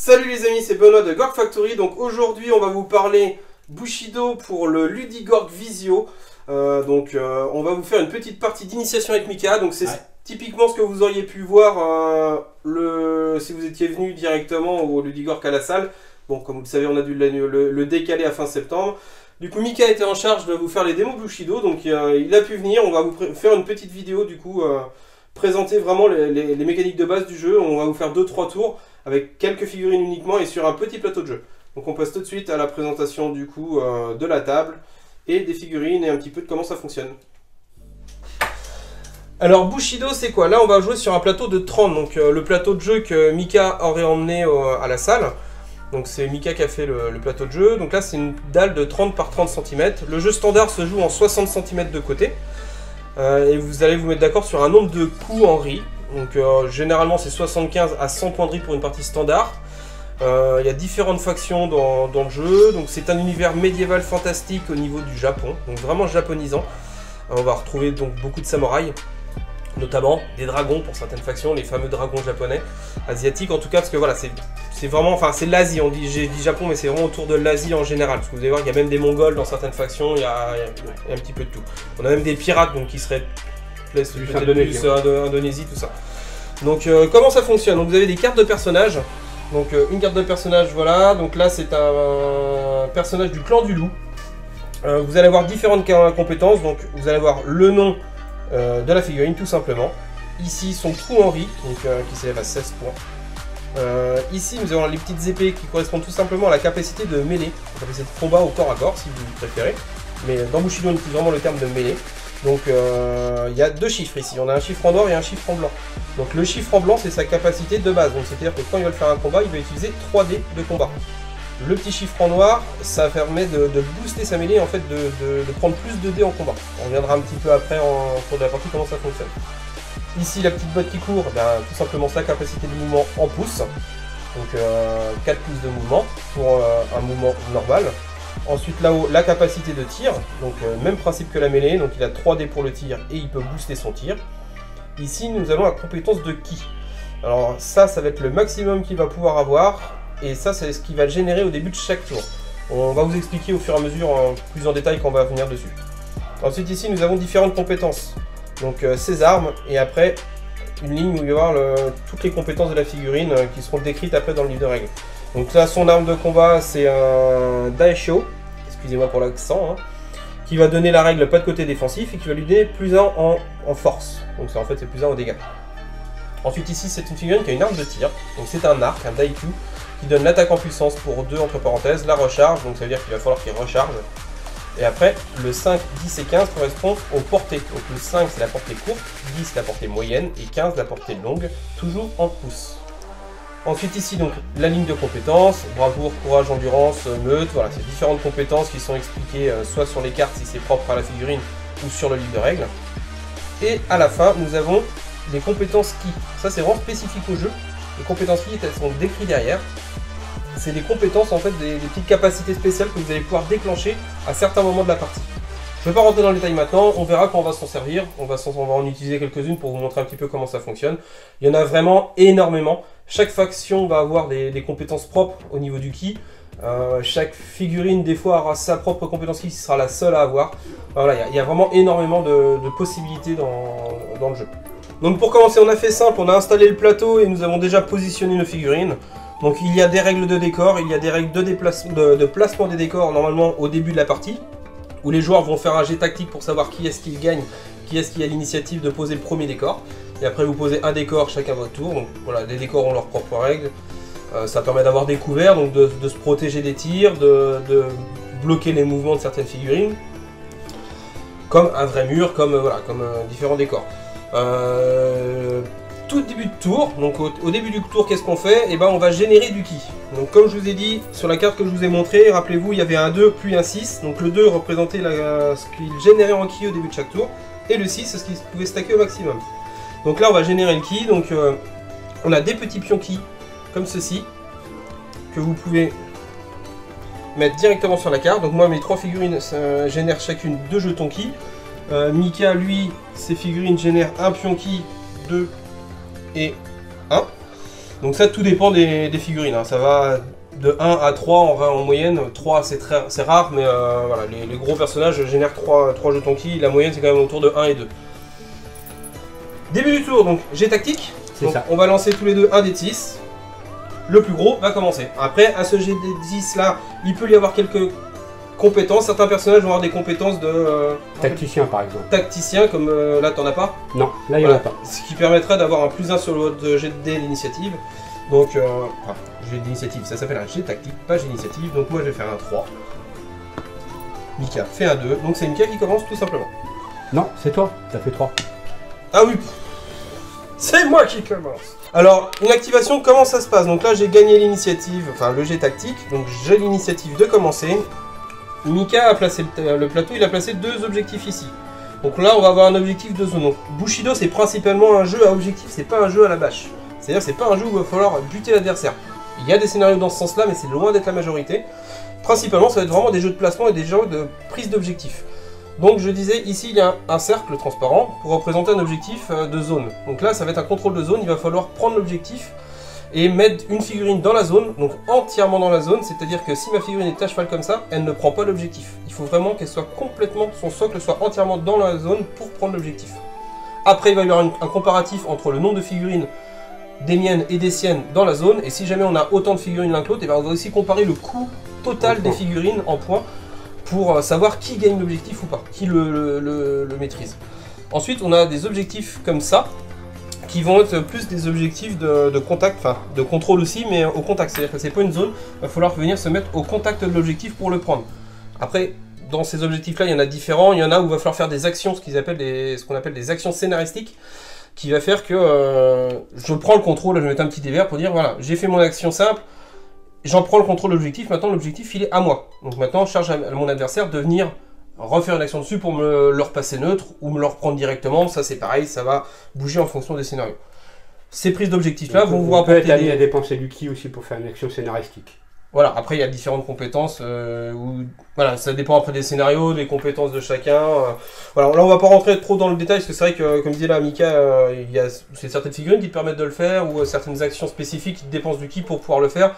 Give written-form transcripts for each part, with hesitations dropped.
Salut les amis, c'est Benoît de Gorg Factory. Donc aujourd'hui on va vous parler Bushido pour le Ludigorg Visio. On va vous faire une petite partie d'initiation avec Mika. Donc c'est typiquement ce que vous auriez pu voir si vous étiez venu directement au Ludigorg à la salle. Bon, comme vous le savez, on a dû le décaler à fin septembre. Du coup, Mika était en charge de vous faire les démos Bushido, donc il a pu venir. On va vous faire une petite vidéo du coup, présenter vraiment les mécaniques de base du jeu. On va vous faire 2-3 tours avec quelques figurines uniquement et sur un petit plateau de jeu. Donc on passe tout de suite à la présentation du coup de la table et des figurines et un petit peu de comment ça fonctionne. Alors Bushido c'est quoi? Là on va jouer sur un plateau de 30, donc le plateau de jeu que Mika aurait emmené à la salle. Donc c'est Mika qui a fait le plateau de jeu. Donc là c'est une dalle de 30 par 30 cm. Le jeu standard se joue en 60 cm de côté. Et vous allez vous mettre d'accord sur un nombre de coups en riz. Donc généralement c'est 75 à 100 points de riz pour une partie standard. Il y a différentes factions dans le jeu. Donc c'est un univers médiéval fantastique au niveau du Japon. Donc vraiment japonisant. On va retrouver donc beaucoup de samouraïs. Notamment des dragons pour certaines factions, les fameux dragons japonais, asiatiques en tout cas, parce que voilà, c'est vraiment, enfin c'est l'Asie, j'ai dit Japon, mais c'est vraiment autour de l'Asie en général, parce que vous allez voir, il y a même des Mongols dans certaines factions, il y a un petit peu de tout. On a même des pirates, donc qui seraient plus Indonésie, tout ça. Donc comment ça fonctionne? Donc vous avez des cartes de personnages, donc une carte de personnage, voilà, donc là c'est un personnage du clan du loup. Vous allez avoir différentes compétences, donc vous allez avoir le nom de la figurine tout simplement. Ici son coup en riz, donc qui s'élève à 16 points. Ici nous avons les petites épées qui correspondent tout simplement à la capacité de mêlée, la capacité de combat au corps à corps si vous préférez. Mais dans Bushido on utilise vraiment le terme de mêlée. Donc il y a deux chiffres ici, on a un chiffre en noir et un chiffre en blanc. Donc le chiffre en blanc c'est sa capacité de base, donc c'est à dire que quand il va faire un combat il va utiliser 3 dés de combat. Le petit chiffre en noir, ça permet de booster sa mêlée, en fait, de prendre plus de dés en combat. On reviendra un petit peu après en cours de la partie comment ça fonctionne. Ici, la petite botte qui court, tout simplement sa capacité de mouvement en pouces. Donc 4 pouces de mouvement pour un mouvement normal. Ensuite là-haut, la capacité de tir, donc même principe que la mêlée, donc il a 3 dés pour le tir et il peut booster son tir. Ici, nous avons la compétence de ki. Alors ça va être le maximum qu'il va pouvoir avoir. Et ça, c'est ce qui va le générer au début de chaque tour. On va vous expliquer au fur et à mesure, plus en détail, quand on va venir dessus. Ensuite, ici, nous avons différentes compétences. Donc, ses armes, et après, une ligne où il va y avoir toutes les compétences de la figurine qui seront décrites après dans le livre de règles. Donc là, son arme de combat, c'est un Daisho, excusez-moi pour l'accent, qui va donner la règle pas de côté défensif et qui va lui donner plus 1 en force. Donc, en fait, c'est plus 1 au dégâts. Ensuite, ici, c'est une figurine qui a une arme de tir. Donc, c'est un arc, un Daiku, qui donne l'attaque en puissance pour 2 entre parenthèses, la recharge, donc ça veut dire qu'il va falloir qu'il recharge. Et après, le 5, 10 et 15 correspondent aux portées. Donc le 5 c'est la portée courte, 10 la portée moyenne et 15 la portée longue, toujours en pouces. Ensuite ici, donc la ligne de compétences, bravoure, courage, endurance, meute, voilà, c'est différentes compétences qui sont expliquées soit sur les cartes si c'est propre à la figurine ou sur le livre de règles. Et à la fin, nous avons les compétences ki. Ça c'est vraiment spécifique au jeu. Les compétences ki, elles sont décrites derrière. C'est des compétences, en fait, des petites capacités spéciales que vous allez pouvoir déclencher à certains moments de la partie. Je ne vais pas rentrer dans le détail maintenant, on verra quand on va s'en servir. On va en utiliser quelques-unes pour vous montrer un petit peu comment ça fonctionne. Il y en a vraiment énormément. Chaque faction va avoir des compétences propres au niveau du ki. Chaque figurine, des fois, aura sa propre compétence ki, ce sera la seule à avoir. Voilà, il y a vraiment énormément de possibilités dans le jeu. Donc pour commencer, on a fait simple, on a installé le plateau et nous avons déjà positionné nos figurines. Donc il y a des règles de décor, il y a des règles de placement des décors normalement au début de la partie, où les joueurs vont faire un jet tactique pour savoir qui est-ce qui gagne, qui est-ce qui a l'initiative de poser le premier décor. Et après vous posez un décor chacun à votre tour, donc voilà, les décors ont leurs propres règles. Ça permet d'avoir des couverts, donc de se protéger des tirs, de bloquer les mouvements de certaines figurines. Comme un vrai mur, comme différents décors. Tout début de tour, donc au début du tour, qu'est-ce qu'on fait? Et ben on va générer du ki. Donc comme je vous ai dit, sur la carte que je vous ai montré, rappelez-vous, il y avait un 2 puis un 6. Donc le 2 représentait ce qu'il générait en ki au début de chaque tour. Et le 6, c'est ce qu'il pouvait stacker au maximum. Donc là, on va générer le ki. Donc on a des petits pions ki, comme ceci, que vous pouvez mettre directement sur la carte. Donc moi, mes 3 figurines génèrent chacune 2 jetons ki. Mika, lui, ses figurines génèrent un pion ki, 2 et 1. Donc ça, tout dépend des figurines, hein. Ça va de 1 à 3 en moyenne. 3 c'est rare, mais voilà, les gros personnages génèrent 3 jetons ki. La moyenne c'est quand même autour de 1 et 2. Début du tour, donc jet tactique. Donc, on va lancer tous les deux un D6. Le plus gros va commencer. Après, à ce jet D10 là, il peut y avoir quelques compétences. Certains personnages vont avoir des compétences de... tacticien par exemple. Tacticien, comme là t'en as pas. Non, là il n'y en a pas. Ce qui permettrait d'avoir un +1 sur le jet de dé l'initiative. Donc, jet d'initiative, ça s'appelle un jet tactique, pas jet d'initiative. Donc moi je vais faire un 3. Mika fait un 2. Donc c'est Mika qui commence tout simplement. Non, c'est toi, t'as fait 3. Ah oui, c'est moi qui commence. Alors, une activation, comment ça se passe? Donc là j'ai gagné l'initiative, enfin le jet tactique. Donc j'ai l'initiative de commencer. Mika a placé le plateau, il a placé 2 objectifs ici. Donc là on va avoir un objectif de zone. Donc Bushido c'est principalement un jeu à objectif, c'est pas un jeu à la bâche. C'est-à-dire c'est pas un jeu où il va falloir buter l'adversaire. Il y a des scénarios dans ce sens-là, mais c'est loin d'être la majorité. Principalement ça va être vraiment des jeux de placement et des jeux de prise d'objectif. Donc je disais, ici il y a un cercle transparent pour représenter un objectif de zone. Donc là ça va être un contrôle de zone, il va falloir prendre l'objectif et mettre une figurine dans la zone, donc entièrement dans la zone, c'est-à-dire que si ma figurine est à cheval comme ça, elle ne prend pas l'objectif. Il faut vraiment qu'elle soit complètement, son socle soit entièrement dans la zone pour prendre l'objectif. Après il va y avoir un comparatif entre le nombre de figurines des miennes et des siennes dans la zone, et si jamais on a autant de figurines l'un que l'autre, on va aussi comparer le coût total des figurines en points pour savoir qui gagne l'objectif ou pas, qui le maîtrise. Ensuite on a des objectifs comme ça, qui vont être plus des objectifs de contact, enfin de contrôle aussi, mais au contact. C'est-à-dire que c'est pas une zone, il va falloir venir se mettre au contact de l'objectif pour le prendre. Après, dans ces objectifs-là, il y en a différents. Il y en a où il va falloir faire des actions, ce qu'on appelle des actions scénaristiques, qui va faire que je prends le contrôle, je vais mettre un petit dévers pour dire, voilà, j'ai fait mon action simple, j'en prends le contrôle de l'objectif, maintenant l'objectif il est à moi. Donc maintenant, je charge à mon adversaire de venir refaire une action dessus pour me le repasser neutre ou me le reprendre directement. Ça c'est pareil, ça va bouger en fonction des scénarios. Ces prises d'objectifs là vont vous rapporter... On peut être amené à dépenser du ki aussi pour faire une action scénaristique. Voilà, après il y a différentes compétences, voilà, ça dépend après des scénarios, des compétences de chacun. Voilà, là on va pas rentrer trop dans le détail, parce que c'est vrai que, comme disait là Mika, il y a certaines figurines qui te permettent de le faire, ou certaines actions spécifiques qui te dépensent du ki pour pouvoir le faire.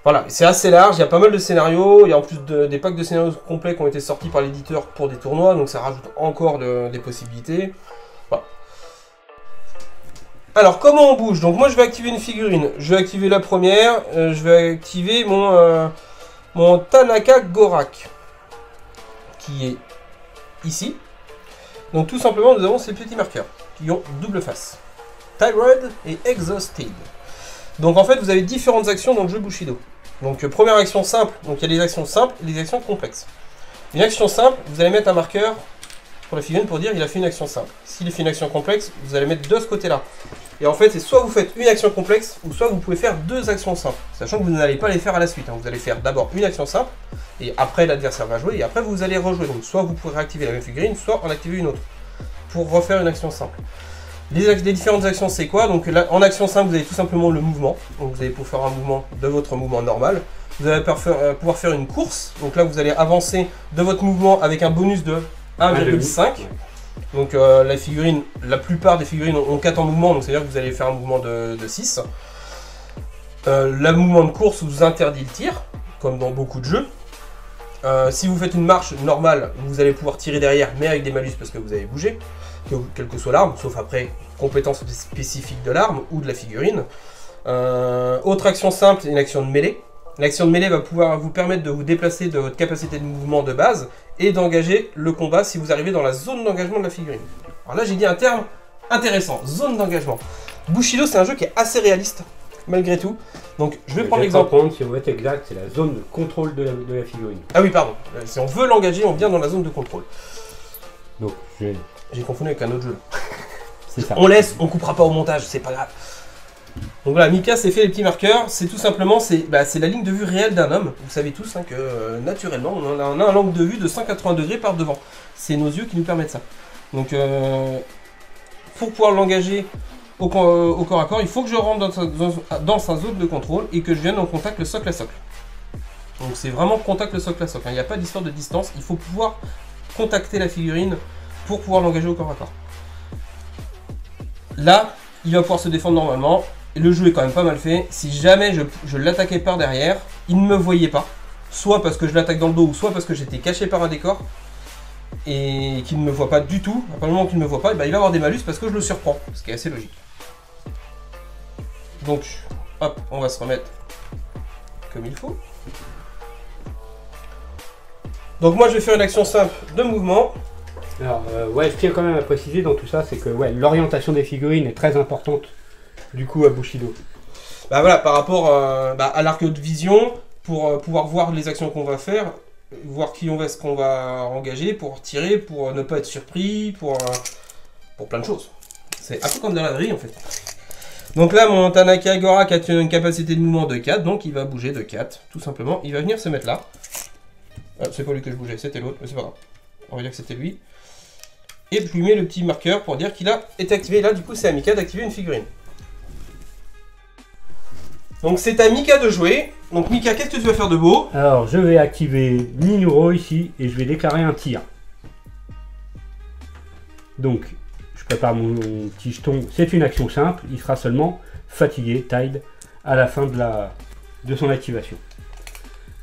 Voilà, c'est assez large, il y a pas mal de scénarios, il y a en plus des packs de scénarios complets qui ont été sortis par l'éditeur pour des tournois, donc ça rajoute encore des possibilités. Voilà. Alors, comment on bouge? Donc moi je vais activer une figurine, je vais activer la première, je vais activer mon Tanaka Gorak, qui est ici. Donc tout simplement nous avons ces petits marqueurs, qui ont double face. Thyroid et Exhausted. Donc en fait vous avez différentes actions dans le jeu Bushido. Donc première action simple, donc il y a les actions simples et les actions complexes. Une action simple, vous allez mettre un marqueur pour la figurine pour dire il a fait une action simple. S'il a fait une action complexe, vous allez mettre de ce côté-là. Et en fait, c'est soit vous faites une action complexe, ou soit vous pouvez faire 2 actions simples. Sachant que vous n'allez pas les faire à la suite. Hein. Vous allez faire d'abord une action simple, et après l'adversaire va jouer, et après vous allez rejouer. Donc soit vous pourrez réactiver la même figurine, soit en activer une autre. Pour refaire une action simple. Les différentes actions, c'est quoi? Donc là, en action simple, vous avez tout simplement le mouvement. Donc vous allez pouvoir faire un mouvement de votre mouvement normal. Vous allez pouvoir faire une course. Donc là, vous allez avancer de votre mouvement avec un bonus de 1,5. Donc la figurine, la plupart des figurines ont 4 en mouvement, donc c'est-à-dire que vous allez faire un mouvement de 6. Le mouvement de course vous interdit le tir, comme dans beaucoup de jeux. Si vous faites une marche normale, vous allez pouvoir tirer derrière, mais avec des malus parce que vous avez bougé, quelle que soit l'arme, sauf après compétence spécifique de l'arme ou de la figurine. Autre action simple, c'est une action de mêlée. L'action de mêlée va pouvoir vous permettre de vous déplacer de votre capacité de mouvement de base et d'engager le combat si vous arrivez dans la zone d'engagement de la figurine. Alors là j'ai dit un terme intéressant, zone d'engagement. Bushido c'est un jeu qui est assez réaliste, malgré tout. Donc je vais prendre l'exemple. Si on veut être exact, c'est la zone de contrôle de la figurine. Ah oui pardon, si on veut l'engager, on vient dans la zone de contrôle. Donc j'ai confondu avec un autre jeu. C'est ça. On laisse, on coupera pas au montage, c'est pas grave. Donc voilà, Mika s'est fait les petits marqueurs, c'est tout simplement, c'est la ligne de vue réelle d'un homme. Vous savez tous hein, que naturellement, on a un angle de vue de 180 degrés par devant. C'est nos yeux qui nous permettent ça. Donc pour pouvoir l'engager au corps à corps, il faut que je rentre dans sa zone de contrôle et que je vienne en contact le socle à socle. Donc c'est vraiment contact le socle à socle, hein. Il n'y a pas d'histoire de distance, il faut pouvoir contacter la figurine pour pouvoir l'engager au corps à corps. Là, il va pouvoir se défendre normalement. le jeu est quand même pas mal fait. Si jamais je l'attaquais par derrière, il ne me voyait pas. Soit parce que je l'attaque dans le dos, ou soit parce que j'étais caché par un décor. Et qu'il ne me voit pas du tout. À partir du moment qu'il ne me voit pas, il va avoir des malus parce que je le surprends. Ce qui est assez logique. Donc, hop, on va se remettre comme il faut. Donc moi je vais faire une action simple de mouvement. Alors, ouais, je tiens quand même à préciser dans tout ça, c'est que ouais, l'orientation des figurines est très importante, du coup, à Bushido. Bah voilà, par rapport à l'arc de vision, pour pouvoir voir les actions qu'on va faire, voir ce qu'on va engager, pour tirer, pour ne pas être surpris, pour plein de choses. C'est un peu comme dans la grille en fait. Donc là, mon Tanaka Agora qui a une capacité de mouvement de 4, donc il va bouger de 4, tout simplement. Il va venir se mettre là. Ah, c'est pas lui que je bougeais, c'était l'autre, mais c'est pas grave. On va dire que c'était lui. Et je lui mets le petit marqueur pour dire qu'il a été activé. Là, du coup, c'est à Mika d'activer une figurine. Donc c'est à Mika de jouer. Donc Mika, qu'est-ce que tu vas faire de beau? Alors, je vais activer Ninuro ici et je vais déclarer un tir. Donc, je prépare mon petit jeton. C'est une action simple. Il sera seulement fatigué, tied, à la fin de son activation.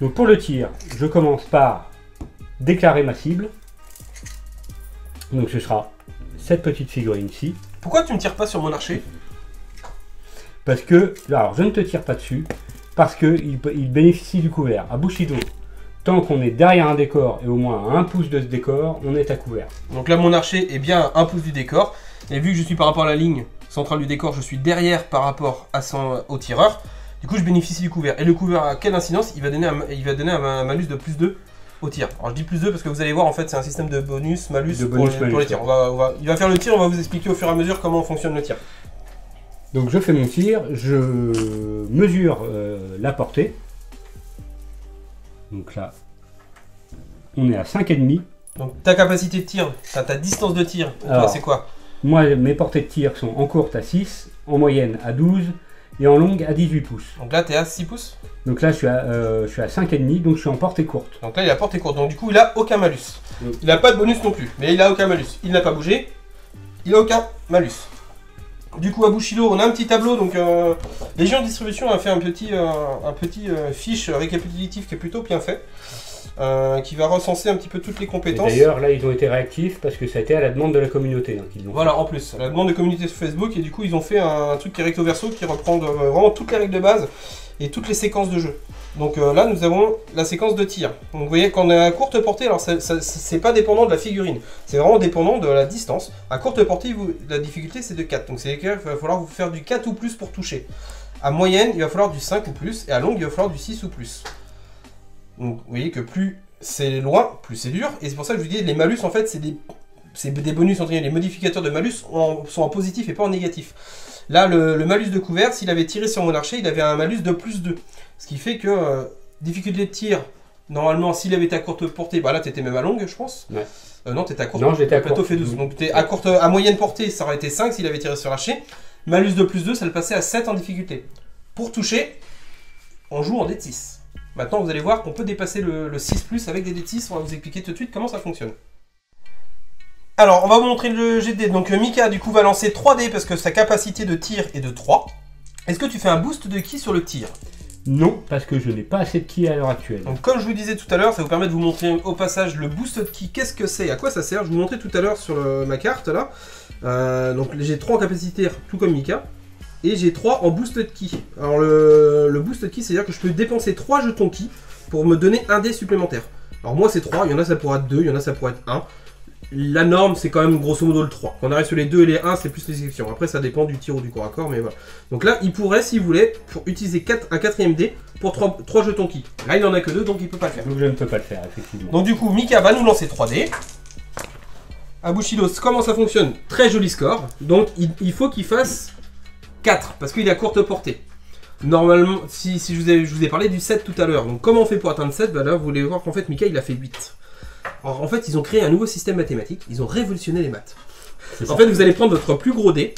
Donc pour le tir, je commence par déclarer ma cible. Donc ce sera cette petite figurine ici. Pourquoi tu ne tires pas sur mon archer? Parce que, alors je ne te tire pas dessus, parce qu'il bénéficie du couvert. À Bushido, tant qu'on est derrière un décor et au moins à 1 pouce de ce décor, on est à couvert. Donc là mon archer est bien à 1 pouce du décor. Et vu que je suis par rapport à la ligne centrale du décor, je suis derrière par rapport au tireur. Du coup, je bénéficie du couvert. Et le couvert, à quelle incidence? Il va donner un malus de plus 2 au tir. Alors, je dis plus 2 parce que vous allez voir, en fait, c'est un système de bonus, malus, pour les tirs. Il va faire le tir, on va vous expliquer au fur et à mesure comment fonctionne le tir. Donc, je fais mon tir, je mesure la portée. Donc là, on est à 5,5. Donc, ta capacité de tir, ta distance de tir, pour toi, c'est quoi? Moi, mes portées de tir sont en courte à 6, en moyenne à 12. Et en longue à 18 pouces. Donc là, tu es à 6 pouces? Donc là, je suis à 5,5, donc je suis en portée courte. Donc là, il a portée courte, donc du coup, il a aucun malus. Il n'a pas de bonus non plus, mais il a aucun malus. Il n'a pas bougé, il a aucun malus. Du coup, à Bushido, on a un petit tableau, donc Légion de Distribution a fait un petit fiche récapitulatif qui est plutôt bien fait. Qui va recenser un petit peu toutes les compétences. D'ailleurs, là, ils ont été réactifs parce que ça a été à la demande de la communauté. Hein, voilà, en plus, à la demande de la communauté sur Facebook, et du coup, ils ont fait un truc qui est recto verso, qui reprend vraiment toutes les règles de base et toutes les séquences de jeu. Donc là, nous avons la séquence de tir. Donc vous voyez, quand on est à courte portée, alors c'est pas dépendant de la figurine, c'est vraiment dépendant de la distance. À courte portée, la difficulté, c'est de 4. Donc c'est qu'il va falloir vous faire du 4 ou plus pour toucher. À moyenne, il va falloir du 5 ou plus, et à longue, il va falloir du 6 ou plus. Donc vous voyez que plus c'est loin, plus c'est dur, et c'est pour ça que je vous dis, les malus en fait c'est des bonus, les modificateurs de malus sont en positif et pas en négatif. Là le malus de couvert, s'il avait tiré sur mon archer, il avait un malus de plus 2. Ce qui fait que difficulté de tir, normalement s'il avait été à courte portée, bah là t'étais même à longue je pense. Ouais. Non, t'étais à courte portée. Non, j'étais à courte. Fait 12. Donc à moyenne portée, ça aurait été 5 s'il avait tiré sur l'archer. Malus de plus 2, ça le passait à 7 en difficulté. Pour toucher, on joue en dé de 6. Maintenant, vous allez voir qu'on peut dépasser le 6+, avec des dés de 6. On va vous expliquer tout de suite comment ça fonctionne. Alors, on va vous montrer le jet de dés. Donc, Mika, du coup, va lancer 3 dés parce que sa capacité de tir est de 3. Est-ce que tu fais un boost de ki sur le tir? Non, parce que je n'ai pas assez de ki à l'heure actuelle. Donc, comme je vous disais tout à l'heure, ça vous permet de vous montrer au passage le boost de ki. Qu'est-ce que c'est? À quoi ça sert? Je vous montrais tout à l'heure sur ma carte, là. Donc, j'ai 3 en capacité, tout comme Mika. Et j'ai 3 en boost de ki. Alors le boost de ki, c'est-à-dire que je peux dépenser 3 jetons ki pour me donner un dé supplémentaire. Alors moi c'est 3, il y en a ça pourrait être 2, il y en a ça pourrait être 1. La norme c'est quand même grosso modo le 3. Quand on arrive sur les 2 et les 1, c'est plus les exceptions. Après ça dépend du tir ou du corps à corps, mais voilà. Donc là il pourrait, s'il voulait, pour utiliser un 4ème dé pour 3 jetons ki. Là il n'en a que 2, donc il peut pas le faire. Donc je ne peux pas le faire, effectivement. Donc du coup, Mika va nous lancer 3 dés. À Bushido, comment ça fonctionne? Très joli score. Donc il faut qu'il fasse 4, parce qu'il est à courte portée. Normalement, si je vous ai parlé du 7 tout à l'heure, donc comment on fait pour atteindre 7? Bah là, vous voulez voir qu'en fait, Mika, il a fait 8. Alors, en fait, ils ont créé un nouveau système mathématique, ils ont révolutionné les maths. En fait, vous allez prendre votre plus gros dé,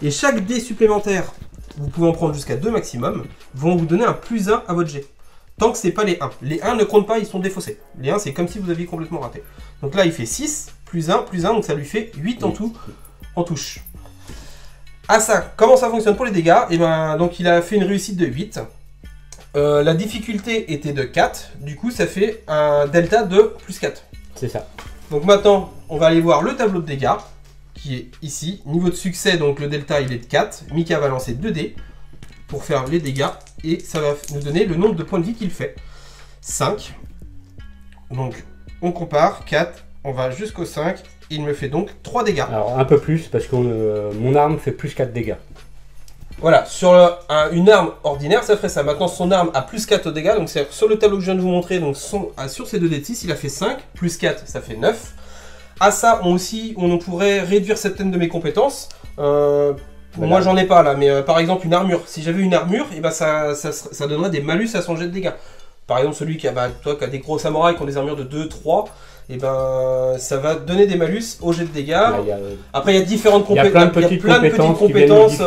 et chaque dé supplémentaire, vous pouvez en prendre jusqu'à 2 maximum, vont vous donner un plus 1 à votre jet. Tant que c'est pas les 1. Les 1 ne comptent pas, ils sont défaussés. Les 1, c'est comme si vous aviez complètement raté. Donc là, il fait 6, plus 1, donc ça lui fait 8 en tout, en touche. Ah ça, comment ça fonctionne pour les dégâts? Et ben donc il a fait une réussite de 8. La difficulté était de 4, du coup ça fait un delta de plus 4. C'est ça. Donc maintenant, on va aller voir le tableau de dégâts, qui est ici. Niveau de succès, donc le delta il est de 4. Mika va lancer 2 dés pour faire les dégâts, et ça va nous donner le nombre de points de vie qu'il fait. 5. Donc on compare, 4, on va jusqu'au 5, il me fait donc 3 dégâts. Alors un peu plus, parce que mon arme fait plus 4 dégâts. Voilà, sur une arme ordinaire, ça ferait ça. Maintenant, son arme a plus 4 au dégâts, donc c'est sur le tableau que je viens de vous montrer, donc sur ces 2 dés de 6, il a fait 5, plus 4, ça fait 9. À ça, on pourrait réduire certaines de mes compétences. Voilà. Moi, j'en ai pas là, mais par exemple, une armure. Si j'avais une armure, et ben ça donnerait des malus à son jet de dégâts. Par exemple, celui qui a des gros samouraïs qui ont des armures de 2, 3, et ben ça va donner des malus au jet de dégâts. Là, après, il y a différentes compétences. Il y a plein de petites compétences.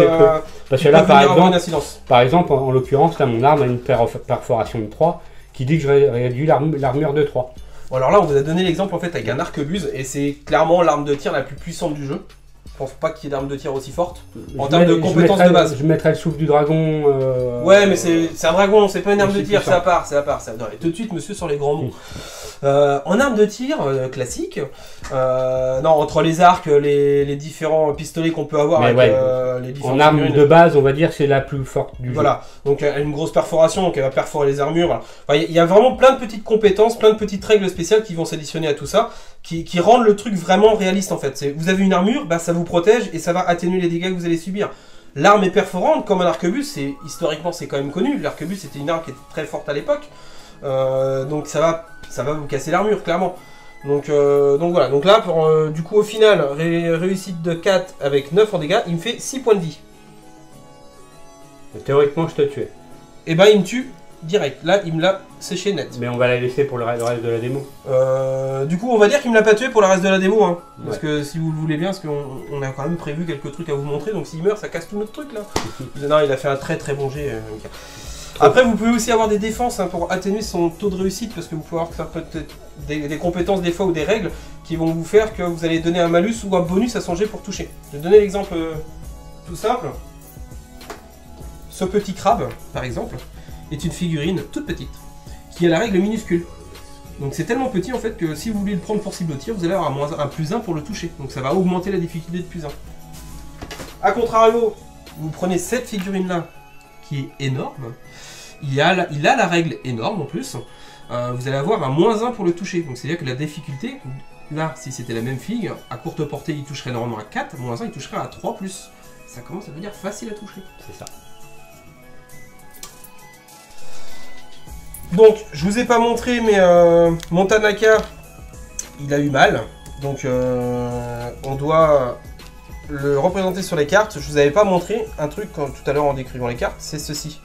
Parce que là, par exemple, en l'occurrence, là, mon arme a une perforation de 3 qui dit que je réduis l'armure de 3. Bon, alors là, on vous a donné l'exemple en fait avec un arquebuse, et c'est clairement l'arme de tir la plus puissante du jeu. Je pense pas qu'il y ait d'arme de tir aussi forte en termes de compétences de base. Je mettrais le souffle du dragon. Ouais, mais c'est un dragon, c'est pas une arme de tir, c'est à part. Non, tout de suite, monsieur, sur les grands mots. En arme de tir classique, non, entre les arcs, les différents pistolets qu'on peut avoir, avec, les différents. En arme de base, on va dire, c'est la plus forte du jeu. Voilà, donc elle a une grosse perforation, donc elle va perforer les armures. Voilà. Enfin, y a vraiment plein de petites compétences, plein de petites règles spéciales qui vont s'additionner à tout ça, qui rendent le truc vraiment réaliste en fait. Vous avez une armure, bah, ça vous protège et ça va atténuer les dégâts que vous allez subir. L'arme est perforante, comme un arquebuse, historiquement c'est quand même connu. L'arquebuse c'était une arme qui était très forte à l'époque, donc ça va vous casser l'armure clairement. Donc voilà, donc là du coup au final, réussite de 4 avec 9 en dégâts, il me fait 6 points de vie. Théoriquement je te tuais. Et ben il me tue direct, là il me l'a séché net. Mais on va la laisser pour le reste de la démo. Du coup on va dire qu'il me l'a pas tué pour le reste de la démo, hein. Parce que si vous le voulez bien, parce qu'on a quand même prévu quelques trucs à vous montrer, donc s'il meurt ça casse tout notre truc là. Non, il a fait un très très bon jet. Après vous pouvez aussi avoir des défenses hein, pour atténuer son taux de réussite, parce que vous pouvez avoir peut-être des compétences des fois ou des règles qui vont vous faire que vous allez donner un malus ou un bonus à son jet pour toucher. Je vais donner l'exemple tout simple. Ce petit crabe par exemple est une figurine toute petite qui a la règle minuscule. Donc c'est tellement petit en fait que si vous voulez le prendre pour cible au tir, vous allez avoir un plus 1 pour le toucher. Donc ça va augmenter la difficulté de plus 1. A contrario, vous prenez cette figurine là qui est énorme. Il a la règle énorme en plus. Vous allez avoir un moins 1 pour le toucher. Donc c'est à dire que la difficulté, là si c'était la même figue, à courte portée il toucherait normalement à 4, moins 1 il toucherait à 3+. Ça commence à devenir facile à toucher. C'est ça. Donc, je vous ai pas montré, mais mon Tanaka, il a eu mal. Donc, on doit le représenter sur les cartes. Je vous avais pas montré un truc tout à l'heure en décrivant les cartes, c'est ceci.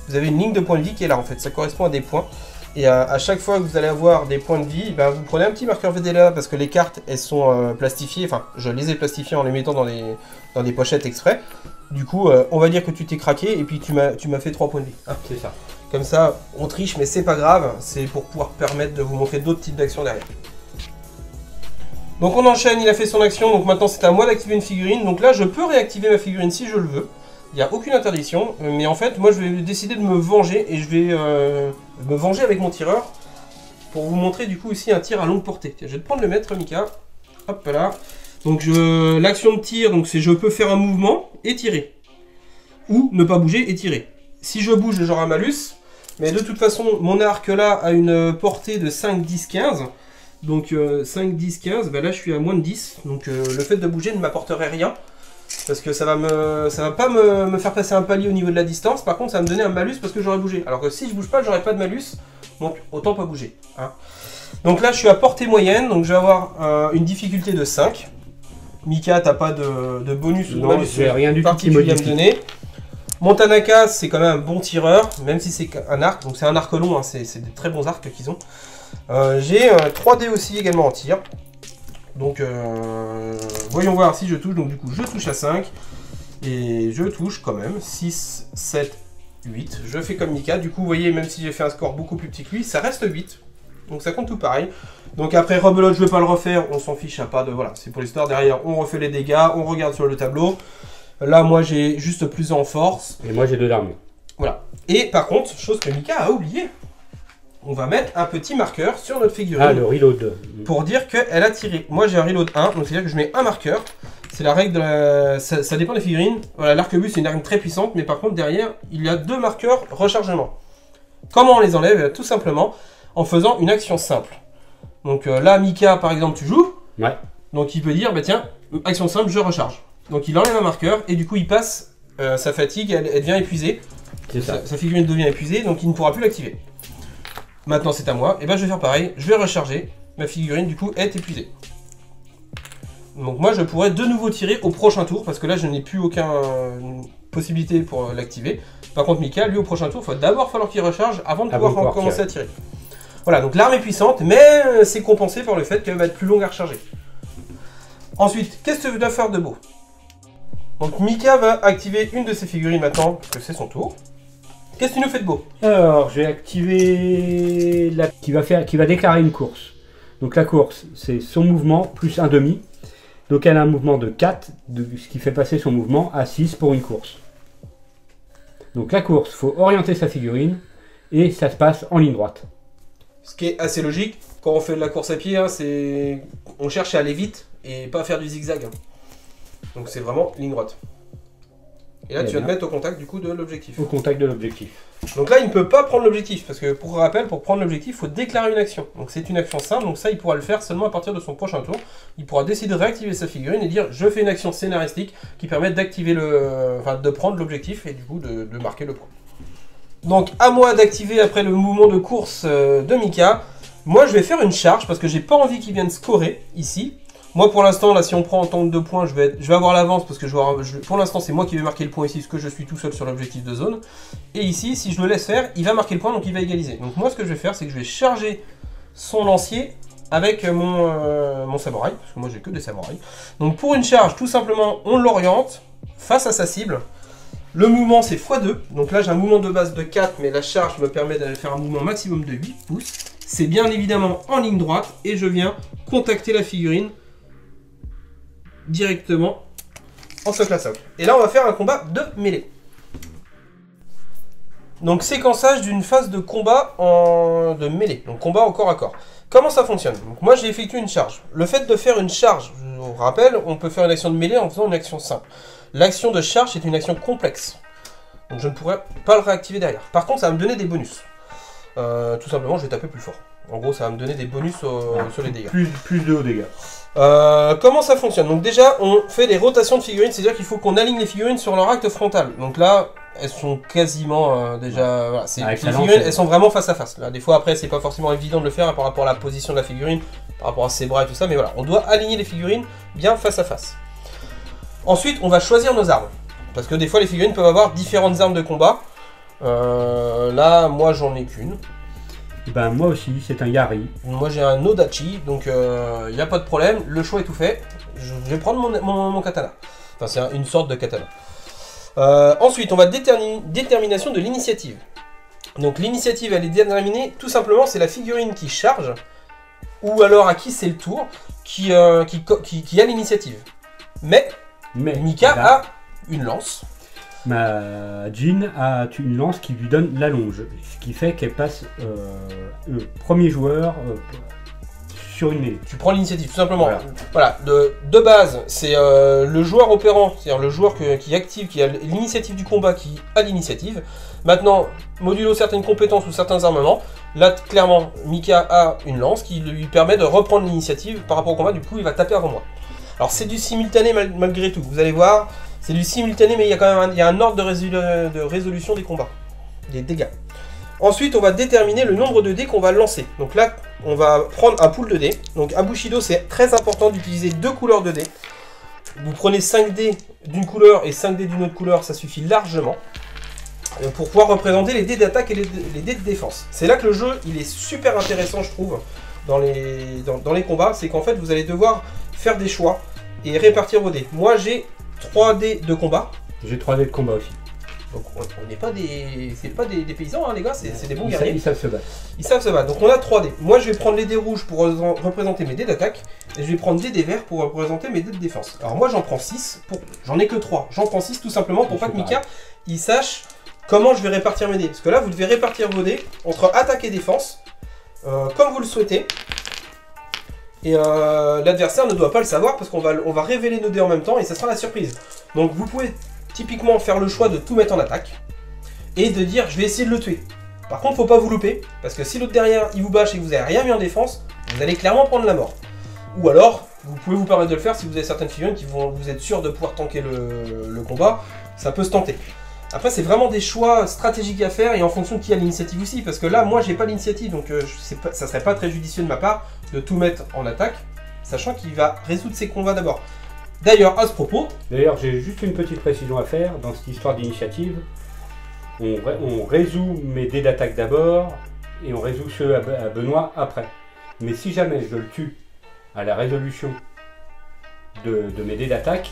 Vous avez une ligne de points de vie qui est là, en fait. Ça correspond à des points. Et à chaque fois que vous allez avoir des points de vie, ben, vous prenez un petit marqueur VDLA parce que les cartes, elles sont plastifiées. Enfin, je les ai plastifiées en les mettant dans des pochettes exprès. Du coup, on va dire que tu t'es craqué et puis tu m'as fait 3 points de vie. Ah, c'est ça. Comme ça, on triche, mais c'est pas grave, c'est pour pouvoir permettre de vous montrer d'autres types d'actions derrière. Donc on enchaîne, il a fait son action, donc maintenant c'est à moi d'activer une figurine. Donc là, je peux réactiver ma figurine si je le veux. Il n'y a aucune interdiction, mais en fait, moi je vais décider de me venger, et je vais me venger avec mon tireur, pour vous montrer du coup ici un tir à longue portée. Tiens, je vais te prendre le maître, Mika. Hop là. Donc l'action de tir, donc c'est je peux faire un mouvement et tirer. Ou ne pas bouger et tirer. Si je bouge, j'aurai un malus. Mais de toute façon, mon arc là a une portée de 5, 10, 15. Donc 5, 10, 15, ben là je suis à moins de 10. Donc le fait de bouger ne m'apporterait rien. Parce que ça va pas me faire passer un palier au niveau de la distance. Par contre, ça va me donner un malus parce que j'aurais bougé. Alors que si je bouge pas, j'aurais pas de malus. Donc autant pas bouger. Hein. Donc là, je suis à portée moyenne. Donc je vais avoir une difficulté de 5. Mika, t'as pas de bonus ou de malus rien du particulier à me donner. Mon Tanaka, c'est quand même un bon tireur, même si c'est un arc, donc c'est un arc long, hein, c'est des très bons arcs qu'ils ont. J'ai 3D aussi également en tir. Donc voyons voir si je touche, donc du coup je touche à 5. Et je touche quand même, 6, 7, 8. Je fais comme Mika, du coup vous voyez, même si j'ai fait un score beaucoup plus petit que lui, ça reste 8. Donc ça compte tout pareil. Donc après rebelote, je ne vais pas le refaire, on s'en fiche, à pas de... Voilà, c'est pour l'histoire, derrière on refait les dégâts, on regarde sur le tableau. Là, moi, j'ai juste plus en force. Et moi, j'ai 2 d'armure. Voilà. Et par contre, chose que Mika a oublié, on va mettre un petit marqueur sur notre figurine. Ah, le reload. Pour dire qu'elle a tiré. Moi, j'ai un reload 1, donc c'est-à-dire que je mets un marqueur. C'est la règle de la... Ça dépend des figurines. Voilà, l'arquebus, c'est une arme très puissante, mais par contre, derrière, il y a 2 marqueurs rechargement. Comment on les enlève? Tout simplement en faisant une action simple. Donc là, Mika, par exemple, tu joues. Ouais. Donc il peut dire, bah tiens, action simple, je recharge. Donc il enlève un marqueur, et du coup, il passe sa fatigue, elle devient épuisée. C'est ça. Sa figurine devient épuisée, donc il ne pourra plus l'activer. Maintenant, c'est à moi. Et ben je vais faire pareil. Je vais recharger. Ma figurine, du coup, est épuisée. Donc moi, je pourrais de nouveau tirer au prochain tour, parce que là, je n'ai plus aucune possibilité pour l'activer. Par contre, Mika, lui, au prochain tour, il va d'abord falloir qu'il recharge avant de pouvoir commencer à tirer. Voilà, donc l'arme est puissante, mais c'est compensé par le fait qu'elle va être plus longue à recharger. Ensuite, qu'est-ce que tu dois faire de beau? Donc Mika va activer une de ses figurines maintenant, parce que c'est son tour. Qu'est-ce que tu nous fais de beau? Alors, je vais activer la qui va déclarer une course. Donc la course, c'est son mouvement plus un demi. Donc elle a un mouvement de 4, ce qui fait passer son mouvement à 6 pour une course. Donc la course, il faut orienter sa figurine et ça se passe en ligne droite. Ce qui est assez logique, quand on fait de la course à pied, hein, on cherche à aller vite et pas à faire du zigzag. Hein. Donc c'est vraiment ligne droite. Et là, tu vas te mettre au contact du coup de l'objectif. Au contact de l'objectif. Donc là, il ne peut pas prendre l'objectif, parce que pour rappel, pour prendre l'objectif, il faut déclarer une action. Donc c'est une action simple, donc ça, il pourra le faire seulement à partir de son prochain tour. Il pourra décider de réactiver sa figurine et dire, je fais une action scénaristique qui permet d'activer de prendre l'objectif et du coup de marquer le point. Donc à moi d'activer après le mouvement de course de Mika. Moi, je vais faire une charge, parce que j'ai pas envie qu'il vienne scorer ici. Moi, pour l'instant, là, si on prend en tant que 2 points, je vais avoir l'avance parce que pour l'instant, c'est moi qui vais marquer le point ici, parce que je suis tout seul sur l'objectif de zone. Et ici, si je le laisse faire, il va marquer le point, donc il va égaliser. Donc moi, ce que je vais faire, c'est que je vais charger son lancier avec mon samouraï, parce que moi, j'ai que des samouraïs. Donc pour une charge, tout simplement, on l'oriente face à sa cible. Le mouvement, c'est x2. Donc là, j'ai un mouvement de base de 4, mais la charge me permet de faire un mouvement maximum de 8 pouces. C'est bien évidemment en ligne droite, et je viens contacter la figurine directement en socle à socle. Et là, on va faire un combat de mêlée. Donc, séquençage d'une phase de combat de mêlée. Donc, combat au corps à corps. Comment ça fonctionne? Donc, moi, j'ai effectué une charge. Le fait de faire une charge, je vous rappelle, on peut faire une action de mêlée en faisant une action simple. L'action de charge est une action complexe. Donc, je ne pourrais pas le réactiver derrière. Par contre, ça va me donner des bonus. Tout simplement, je vais taper plus fort. En gros, ça va me donner des bonus sur les dégâts. Plus de hauts dégâts. Comment ça fonctionne? Donc déjà, on fait des rotations de figurines, c'est-à-dire qu'il faut qu'on aligne les figurines sur leur acte frontal. Donc là, elles sont quasiment déjà... Voilà, les figurines, elles sont vraiment face à face. Là, des fois, après, c'est pas forcément évident de le faire par rapport à la position de la figurine, par rapport à ses bras et tout ça, mais voilà, on doit aligner les figurines bien face à face. Ensuite, on va choisir nos armes. Parce que des fois, les figurines peuvent avoir différentes armes de combat. Là, moi, j'en ai qu'une. Ben moi aussi, c'est un Yari. Moi j'ai un Odachi, donc il n'y a pas de problème, le choix est tout fait. Je vais prendre mon katana. Enfin, c'est une sorte de katana. Ensuite, on va détermination de l'initiative. Donc l'initiative, elle est déterminée, tout simplement, c'est la figurine qui charge, ou alors à qui c'est le tour, qui a l'initiative. Mais Mika a une lance. Ma Jean a une lance qui lui donne l'allonge, ce qui fait qu'elle passe premier joueur sur une mêlée. Tu prends l'initiative, tout simplement. Voilà. De base, c'est le joueur opérant, c'est-à-dire le joueur qui a l'initiative du combat, qui a l'initiative. Maintenant, modulo certaines compétences ou certains armements, là, clairement, Mika a une lance qui lui permet de reprendre l'initiative par rapport au combat, du coup, il va taper avant moi. Alors, c'est du simultané malgré tout, vous allez voir. C'est du simultané, mais il y a quand même un ordre de résolution des combats, des dégâts. Ensuite, on va déterminer le nombre de dés qu'on va lancer. Donc là, on va prendre un pool de dés. Donc à Bushido, c'est très important d'utiliser 2 couleurs de dés. Vous prenez 5 dés d'une couleur et 5 dés d'une autre couleur, ça suffit largement pour pouvoir représenter les dés d'attaque et les dés de défense. C'est là que le jeu, il est super intéressant, je trouve, dans les combats. C'est qu'en fait, vous allez devoir faire des choix et répartir vos dés. Moi, j'ai 3 dés de combat. J'ai 3 dés de combat aussi. Donc on n'est pas c'est pas des paysans, hein, les gars, c'est des bons guerriers. Ils savent se battre. Ils savent se battre. Donc on a 3 dés. Moi je vais prendre les dés rouges pour représenter mes dés d'attaque. et je vais prendre des dés verts pour représenter mes dés de défense. Alors moi j'en prends 6, j'en ai que 3. J'en prends 6 tout simplement pour pas que Mika il sache comment je vais répartir mes dés. Parce que là vous devez répartir vos dés entre attaque et défense, comme vous le souhaitez. Et l'adversaire ne doit pas le savoir parce qu'on va révéler nos dés en même temps et ça sera la surprise. Donc vous pouvez typiquement faire le choix de tout mettre en attaque et de dire je vais essayer de le tuer. Par contre faut pas vous louper parce que si l'autre derrière il vous bâche et que vous n'avez rien mis en défense, vous allez clairement prendre la mort. Ou alors vous pouvez vous permettre de le faire si vous avez certaines figurines qui vont vous être sûr de pouvoir tanker le combat, ça peut se tenter. Après c'est vraiment des choix stratégiques à faire et en fonction de qui a l'initiative aussi, parce que là moi j'ai pas l'initiative donc ça serait pas très judicieux de ma part de tout mettre en attaque, sachant qu'il va résoudre ses combats d'abord. D'ailleurs à ce propos... D'ailleurs j'ai juste une petite précision à faire dans cette histoire d'initiative. On résout mes dés d'attaque d'abord et on résout ceux à Benoît après. Mais si jamais je le tue à la résolution de mes dés d'attaque,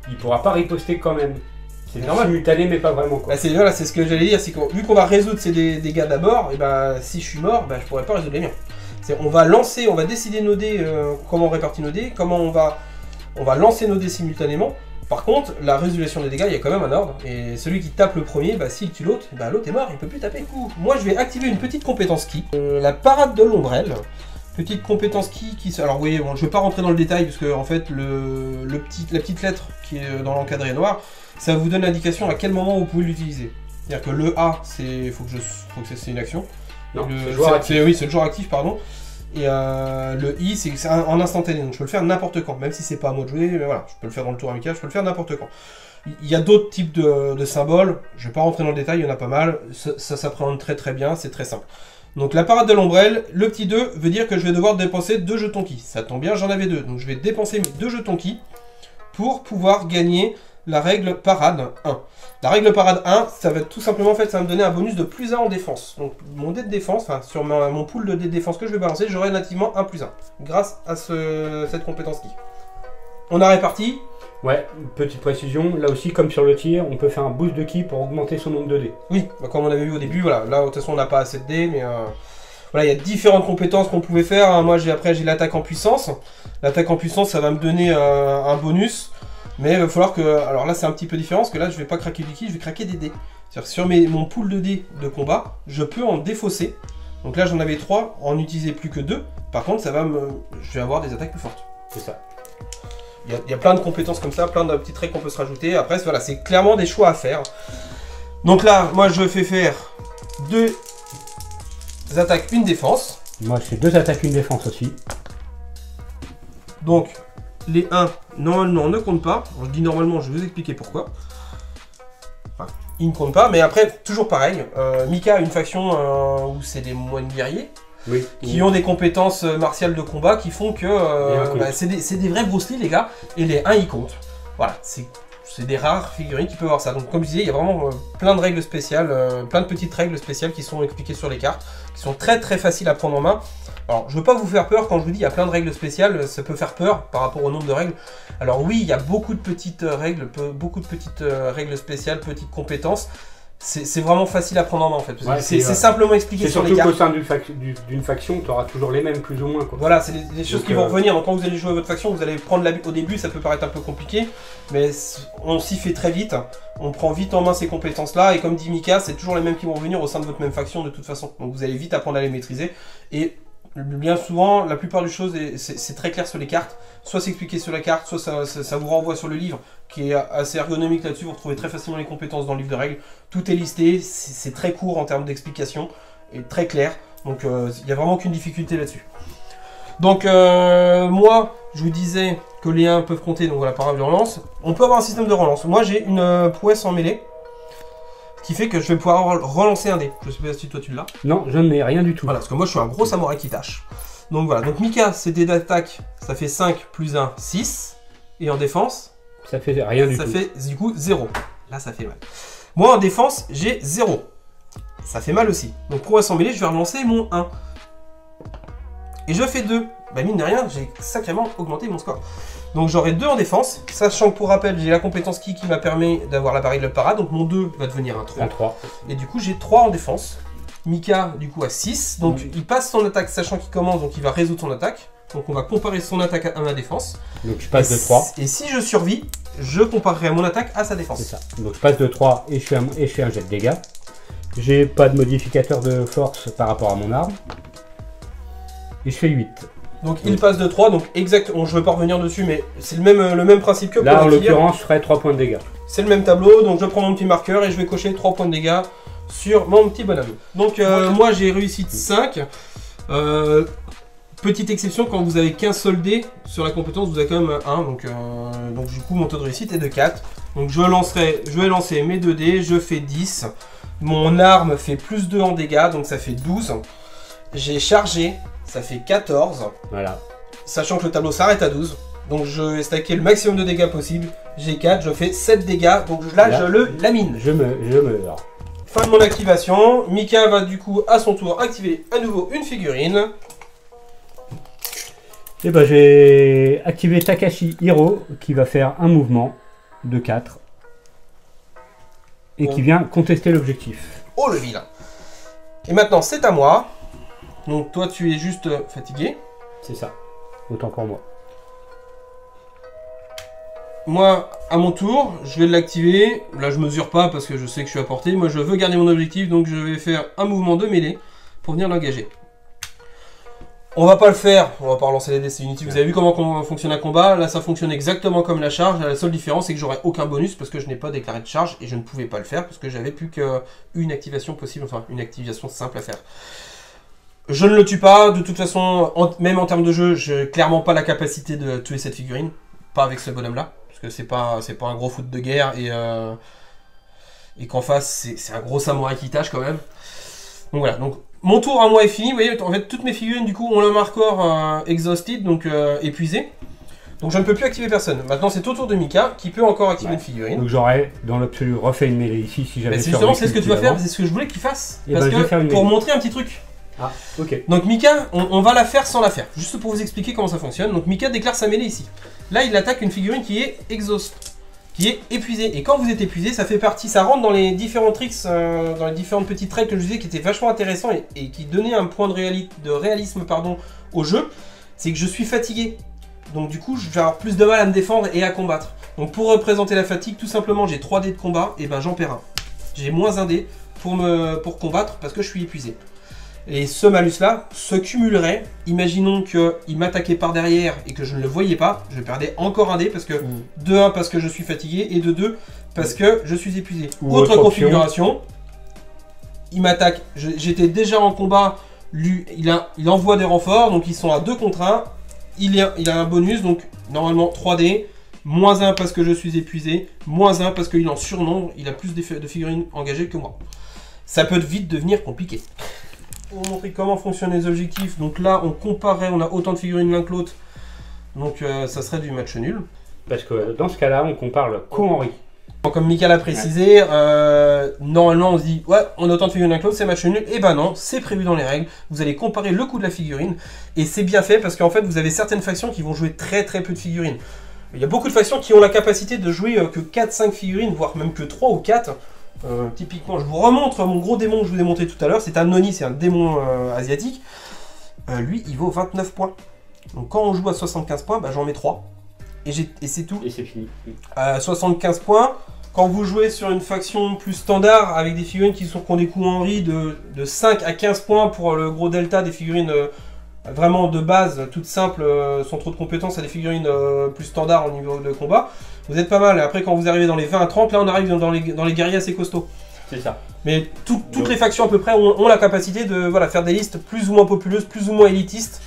il pourra pas riposter quand même. C'est normal, simultané, mais pas vraiment quoi. Bah c'est ce que j'allais dire, c'est que vu qu'on va résoudre ces dégâts d'abord, et bah si je suis mort, bah je pourrais pas résoudre les miens. On va décider nos dés, comment on répartit nos dés, comment on va lancer nos dés simultanément. Par contre, la résolution des dégâts, il y a quand même un ordre, et celui qui tape le premier, bah s'il tue l'autre, bah l'autre est mort, il peut plus taper le coup. Moi je vais activer une petite compétence qui, la parade de l'ombrelle. Petite compétence qui alors vous voyez, bon, je vais pas rentrer dans le détail parce que en fait la petite lettre qui est dans l'encadré noir, ça vous donne l'indication à quel moment vous pouvez l'utiliser. C'est-à-dire que le A, c'est c'est une action. Non, oui, c'est le joueur actif, pardon. Et le I, c'est en instantané, donc je peux le faire n'importe quand, même si c'est pas à moi de jouer, mais voilà, je peux le faire dans le tour amical, je peux le faire n'importe quand. Il y a d'autres types de symboles, je vais pas rentrer dans le détail, il y en a pas mal, ça s'apprend très très bien, c'est très simple. Donc la parade de l'ombrelle, le petit 2 veut dire que je vais devoir dépenser 2 jetons ki. Ça tombe bien, j'en avais 2, donc je vais dépenser mes 2 jetons ki pour pouvoir gagner la règle parade 1. La règle parade 1, ça va être tout simplement, en fait, ça va me donner un bonus de plus 1 en défense. Donc mon dé de défense, enfin sur mon pool de dé de défense que je vais balancer, j'aurai nativement 1 plus 1, grâce à cette compétence ki. On a réparti. Ouais, petite précision, là aussi comme sur le tir, on peut faire un boost de ki pour augmenter son nombre de dés. Oui, bah, comme on avait vu au début, voilà, là de toute façon on n'a pas assez de dés, mais voilà, il y a différentes compétences qu'on pouvait faire, hein. Moi après j'ai l'attaque en puissance. L'attaque en puissance ça va me donner un bonus, mais il va falloir que, alors là c'est un petit peu différent, parce que là je vais pas craquer du ki, je vais craquer des dés. C'est-à-dire que sur mon pool de dés de combat, je peux en défausser. Donc là j'en avais 3, en utiliser plus que 2, par contre je vais avoir des attaques plus fortes. C'est ça. Il y a plein de compétences comme ça, plein de petites règles qu'on peut se rajouter. Après, voilà, c'est clairement des choix à faire. Donc là, moi, je fais faire 2 attaques, 1 défense. Moi, je fais 2 attaques, 1 défense aussi. Donc, les 1, normalement, ne comptent pas. Je dis normalement, je vais vous expliquer pourquoi. Enfin, ils ne comptent pas, mais après, toujours pareil. Mika a une faction où c'est des moines guerriers. Oui, qui ont des compétences martiales de combat qui font que c'est des vrais Bruce Lee les gars, et les 1 ils comptent. Voilà, c'est des rares figurines qui peuvent avoir ça. Donc comme je disais, il y a vraiment plein de règles spéciales, plein de petites règles spéciales qui sont expliquées sur les cartes, qui sont très très faciles à prendre en main. Alors je veux pas vous faire peur quand je vous dis il y a plein de règles spéciales, ça peut faire peur par rapport au nombre de règles. Alors oui, il y a beaucoup de petites règles, règles spéciales, petites compétences. C'est vraiment facile à prendre en main en fait. Ouais, c'est simplement expliqué sur les cartes. C'est surtout qu'au sein d'une faction, tu auras toujours les mêmes plus ou moins. Quoi. Voilà, c'est des choses qui vont revenir. Donc quand vous allez jouer votre faction, vous allez prendre l'habitude. Au début, ça peut paraître un peu compliqué, mais on s'y fait très vite. On prend vite en main ces compétences-là. Et comme dit Mika, c'est toujours les mêmes qui vont revenir au sein de votre même faction de toute façon. Donc vous allez vite apprendre à les maîtriser. Et bien souvent, la plupart des choses, c'est très clair sur les cartes. Soit c'est expliqué sur la carte, soit ça vous renvoie sur le livre, qui est assez ergonomique là-dessus. Vous retrouvez très facilement les compétences dans le livre de règles. Tout est listé, c'est très court en termes d'explication, et très clair. Donc il n'y a vraiment aucune difficulté là-dessus. Donc moi, je vous disais que les 1 peuvent compter, donc voilà, par de relance. On peut avoir un système de relance. Moi, j'ai une prouesse en mêlée, qui fait que je vais pouvoir relancer un dé. Je sais pas si toi tu l'as. Non, je n'ai rien du tout. Voilà, parce que moi je suis un gros samouraï qui tâche. Donc voilà, donc Mika, ses dés d'attaque, ça fait 5 plus 1, 6. Et en défense, ça fait rien du tout. Ça fait du coup 0. Là, ça fait mal. Moi en défense, j'ai 0. Ça fait mal aussi. Donc pour assembler, je vais relancer mon 1. Et je fais 2. Bah mine de rien, j'ai sacrément augmenté mon score. Donc j'aurai 2 en défense, sachant que pour rappel, j'ai la compétence qui m'a permis d'avoir la barrière de parade, donc mon 2 va devenir un 3. Un 3. Et du coup, j'ai 3 en défense. Mika, du coup, a 6. Donc il passe son attaque, sachant qu'il commence, donc il va résoudre son attaque. Donc on va comparer son attaque à ma défense. Donc je passe de 3. Et si je survis, je comparerai mon attaque à sa défense. C'est ça. Donc je passe de 3 et je fais un jet de dégâts. J'ai pas de modificateur de force par rapport à mon arme. Et je fais 8. Donc il passe de 3, donc exactement, je ne veux pas revenir dessus, mais c'est le même principe que pour là, en la filière. l'occurrence, je ferai 3 points de dégâts. C'est le même tableau, donc je prends mon petit marqueur et je vais cocher 3 points de dégâts sur mon petit bonhomme. Donc moi j'ai réussi 5. Petite exception, quand vous avez qu'un seul dé sur la compétence, vous avez quand même 1, donc du coup mon taux de réussite est de 4. Donc je vais lancer mes 2 dés, je fais 10. Mon arme fait plus 2 en dégâts, donc ça fait 12. J'ai chargé, ça fait 14. Voilà. Sachant que le tableau s'arrête à 12. Donc je vais stacker le maximum de dégâts possible. J'ai 4, je fais 7 dégâts. Donc là, je le lamine. Je meurs. Fin de mon activation. Mika va du coup à son tour activer à nouveau une figurine. Et ben j'ai activé Takashi Hiro qui va faire un mouvement de 4. Et qui vient contester l'objectif. Oh le vilain. Et maintenant c'est à moi. Donc toi tu es juste fatigué. C'est ça. Autant pour moi. Moi, à mon tour, je vais l'activer. Là, je mesure pas parce que je sais que je suis à portée. Moi, je veux garder mon objectif, donc je vais faire un mouvement de mêlée pour venir l'engager. On va pas le faire, on va pas relancer les dés, c'est Unity. Vous avez vu comment fonctionne un combat. Là, ça fonctionne exactement comme la charge. La seule différence, c'est que j'aurai aucun bonus parce que je n'ai pas déclaré de charge et je ne pouvais pas le faire parce que j'avais plus qu'une activation possible, enfin une activation simple à faire. Je ne le tue pas, de toute façon, même en termes de jeu, je n'ai clairement pas la capacité de tuer cette figurine. Pas avec ce bonhomme-là. Parce que c'est pas un gros foot de guerre et qu'en face c'est un gros samouraï qui tâche quand même. Donc voilà, donc mon tour à moi est fini. Vous voyez, en fait toutes mes figurines du coup ont le marqueur exhausted, donc épuisé. Donc je ne peux plus activer personne. Maintenant c'est au tour de Mika qui peut encore activer une figurine. Donc j'aurais dans l'absolu refait une mêlée ici si j'avais. C'est justement c'est ce que tu vas faire, c'est ce que je voulais qu'il fasse. Et parce que pour mêlée. montrer un petit truc. Ah, ok. Donc Mika, on va la faire sans la faire, juste pour vous expliquer comment ça fonctionne. Donc Mika déclare sa mêlée ici. Là, il attaque une figurine qui est exhaust, qui est épuisée. Et quand vous êtes épuisé, ça fait partie, ça rentre dans les différents tricks, dans les différentes petites règles que je disais qui étaient vachement intéressants et qui donnaient un point de réalisme au jeu. C'est que je suis fatigué. Donc du coup, je vais avoir plus de mal à me défendre et à combattre. Donc pour représenter la fatigue, tout simplement, j'ai 3 dés de combat, et ben j'en perds un. J'ai moins 1 dé pour combattre parce que je suis épuisé. Et ce malus-là se cumulerait. Imaginons qu'il m'attaquait par derrière et que je ne le voyais pas. Je perdais encore un dé parce que de 1 parce que je suis fatigué et de 2 parce que je suis épuisé. Autre configuration. Il m'attaque. J'étais déjà en combat. Lui, il envoie des renforts. Donc ils sont à 2 contre 1. Il a un bonus. Donc normalement 3 dés. Moins 1 parce que je suis épuisé. Moins 1 parce qu'il est en surnombre. Il a plus de figurines engagées que moi. Ça peut vite devenir compliqué. Pour vous montrer comment fonctionnent les objectifs, donc là on comparait, on a autant de figurines l'un que l'autre, donc ça serait du match nul. Parce que dans ce cas-là, on compare le Ko-Henri. Comme Mika l'a précisé, normalement on se dit ouais on a autant de figurines l'un que l'autre, c'est match nul, et ben non, c'est prévu dans les règles, vous allez comparer le coût de la figurine, et c'est bien fait parce qu'en fait vous avez certaines factions qui vont jouer très peu de figurines. Il y a beaucoup de factions qui ont la capacité de jouer que 4-5 figurines, voire même que 3 ou 4. Typiquement, je vous remontre mon gros démon que je vous ai montré tout à l'heure. C'est un Noni, c'est un démon asiatique. Lui, il vaut 29 points. Donc quand on joue à 75 points, bah, j'en mets 3. Et c'est tout. Et c'est fini. 75 points. Quand vous jouez sur une faction plus standard, avec des figurines qui ont des coûts Henri de 5 à 15 points pour le gros delta des figurines vraiment de base, toutes simples, sans trop de compétences, à des figurines plus standards au niveau de combat, vous êtes pas mal. Et après, quand vous arrivez dans les 20 à 30, là on arrive dans les guerriers assez costauds. C'est ça. Mais toutes les factions à peu près ont la capacité de faire des listes plus ou moins populeuses, plus ou moins élitistes.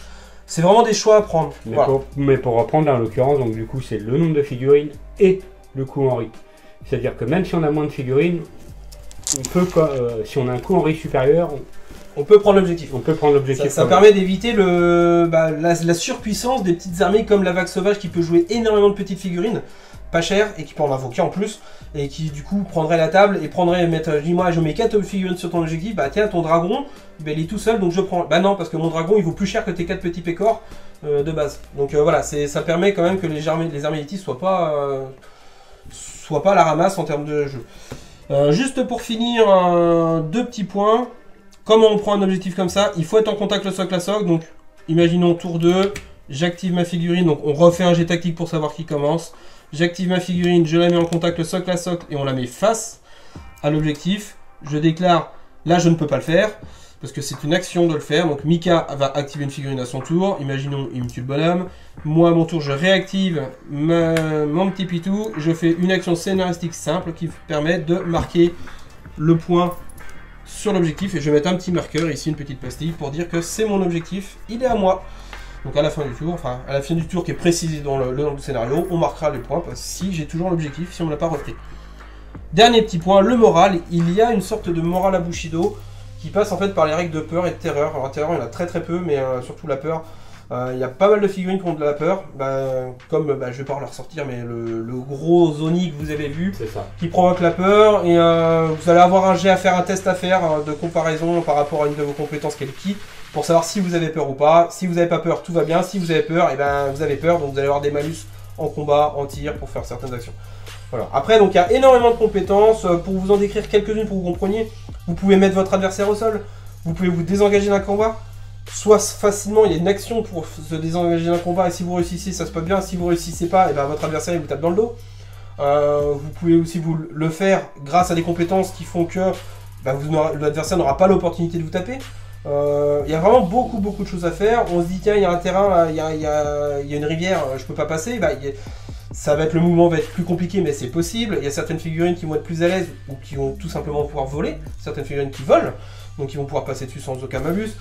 C'est vraiment des choix à prendre. Mais pour reprendre, en l'occurrence, donc du coup, c'est le nombre de figurines et le coût Henri. C'est-à-dire que même si on a moins de figurines, on peut, si on a un coût Henri supérieur, on peut prendre l'objectif. On peut prendre l'objectif. Ça permet d'éviter la surpuissance des petites armées comme la vague sauvage qui peut jouer énormément de petites figurines, pas chères, et qui peut en invoquer en plus, et qui du coup prendrait la table et dis-moi, je mets 4 figurines sur ton objectif, bah tiens, ton dragon, bah, il est tout seul, donc je prends. Bah non, parce que mon dragon il vaut plus cher que tes 4 petits pécores de base. Donc voilà, ça permet quand même que les armées élitistes soient pas à la ramasse en termes de jeu. Juste pour finir, 2 petits points. Comment on prend un objectif comme ça? Il faut être en contact le socle à socle, donc imaginons tour 2, J'active ma figurine, donc on refait un jet tactique pour savoir qui commence. J'active ma figurine, je la mets en contact le socle à socle et on la met face à l'objectif. Je déclare, là je ne peux pas le faire, parce que c'est une action de le faire. Donc Mika va activer une figurine à son tour. Imaginons, il me tue le bonhomme. Moi, à mon tour, je réactive mon petit pitou. Je fais une action scénaristique simple qui permet de marquer le point sur l'objectif. Et je vais mettre un petit marqueur ici, une petite pastille, pour dire que c'est mon objectif, il est à moi. Donc à la fin du tour, enfin à la fin du tour qui est précisé dans le scénario, on marquera les points si j'ai toujours l'objectif, si on ne l'a pas refait. Dernier petit point, le moral. Il y a une sorte de moral à Bushido qui passe en fait par les règles de peur et de terreur. Alors la terreur, il y en a très très peu, mais surtout la peur. Il y a pas mal de figurines qui ont de la peur, comme je vais pas leur sortir, mais le gros Zoni que vous avez vu, qui provoque la peur, et vous allez avoir un jet à faire, un test à faire de comparaison par rapport à une de vos compétences qui est le ki, pour savoir si vous avez peur ou pas. Si vous n'avez pas peur, tout va bien. Si vous avez peur, et vous avez peur, donc vous allez avoir des malus en combat, en tir, pour faire certaines actions. Voilà. Après, donc il y a énormément de compétences. Pour vous en décrire quelques-unes pour que vous compreniez, vous pouvez mettre votre adversaire au sol, vous pouvez vous désengager d'un combat, soit facilement, il y a une action pour se désengager d'un combat, et si vous réussissez, ça se passe bien. Si vous réussissez pas, et votre adversaire il vous tape dans le dos. Vous pouvez aussi vous le faire grâce à des compétences qui font que l'adversaire n'aura pas l'opportunité de vous taper. Il y a vraiment beaucoup de choses à faire. On se dit tiens, il y a un terrain, là, il y a une rivière, je peux pas passer. Ça va être, le mouvement va être plus compliqué, mais c'est possible. Il y a certaines figurines qui vont être plus à l'aise ou qui vont tout simplement pouvoir voler. Certaines figurines qui volent, donc ils vont pouvoir passer dessus sans aucun malus.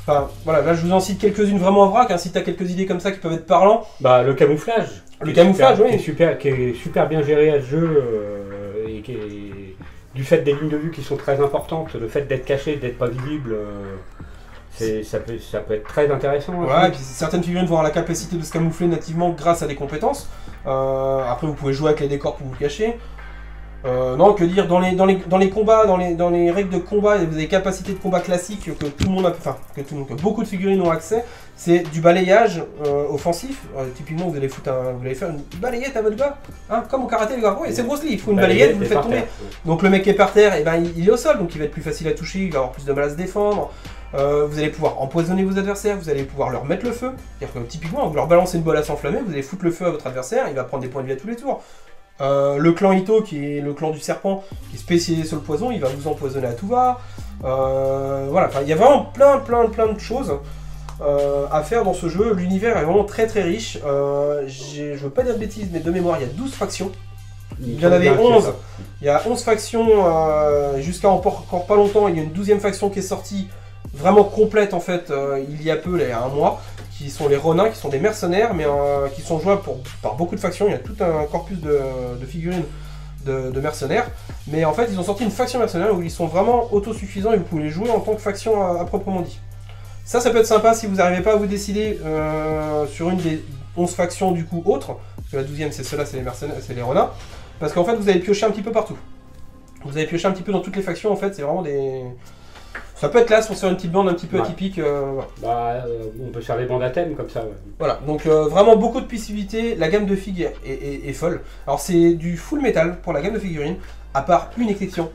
Enfin voilà, là je vous en cite quelques-unes vraiment en vrac, hein, si tu as quelques idées comme ça qui peuvent être parlants. Le camouflage. Le camouflage, oui. Qui est super bien géré à ce jeu et qui est, du fait des lignes de vue qui sont très importantes, le fait d'être caché, d'être pas visible. Ça peut être très intéressant. Ouais, et puis certaines figurines vont avoir la capacité de se camoufler nativement grâce à des compétences. Après, vous pouvez jouer avec les décors pour vous cacher. Non, que dire, dans les combats, dans les règles de combat, vous avez des capacités de combat classiques que tout le monde a, que beaucoup de figurines ont accès. C'est du balayage offensif. Typiquement, vous allez faire une balayette à votre gars, hein, comme au karaté, les gars. Oui, c'est Bruce Lee, il faut une balayette, vous le faites tomber. Donc le mec qui est par terre, il est au sol, donc il va être plus facile à toucher, il va avoir plus de mal à se défendre. Vous allez pouvoir empoisonner vos adversaires, vous allez pouvoir leur mettre le feu. C'est-à-dire que typiquement, vous leur balancez une bolle à s'enflammer, vous allez foutre le feu à votre adversaire, il va prendre des points de vie à tous les tours. Le clan Ito, qui est le clan du serpent, qui est spécialisé sur le poison, il va vous empoisonner à tout va. Voilà, il y a vraiment plein de choses à faire dans ce jeu. L'univers est vraiment très riche. Je veux pas dire de bêtises, mais de mémoire, il y a 12 factions. Il y en avait 11. Il y a 11 factions jusqu'à encore pas longtemps. Il y a une 12e faction qui est sortie, vraiment complète en fait, il y a peu, il y a un mois, qui sont les Ronins, qui sont des mercenaires, mais qui sont jouables par beaucoup de factions. Il y a tout un corpus de figurines de mercenaires, mais en fait ils ont sorti une faction mercenaire où ils sont vraiment autosuffisants et vous pouvez les jouer en tant que faction à proprement dit. Ça peut être sympa si vous n'arrivez pas à vous décider sur une des 11 factions du coup autres, parce que la 12e c'est ceux-là, c'est les mercenaires, c'est les Ronins, parce qu'en fait vous allez piocher un petit peu partout. Vous allez piocher un petit peu dans toutes les factions, en fait, c'est vraiment des... Ça peut être classe pour faire une petite bande un petit peu atypique. Voilà. On peut faire des bandes à thème comme ça. Ouais. Voilà, donc vraiment beaucoup de possibilités. La gamme de figues est folle. Alors c'est du full métal pour la gamme de figurines, à part une exception.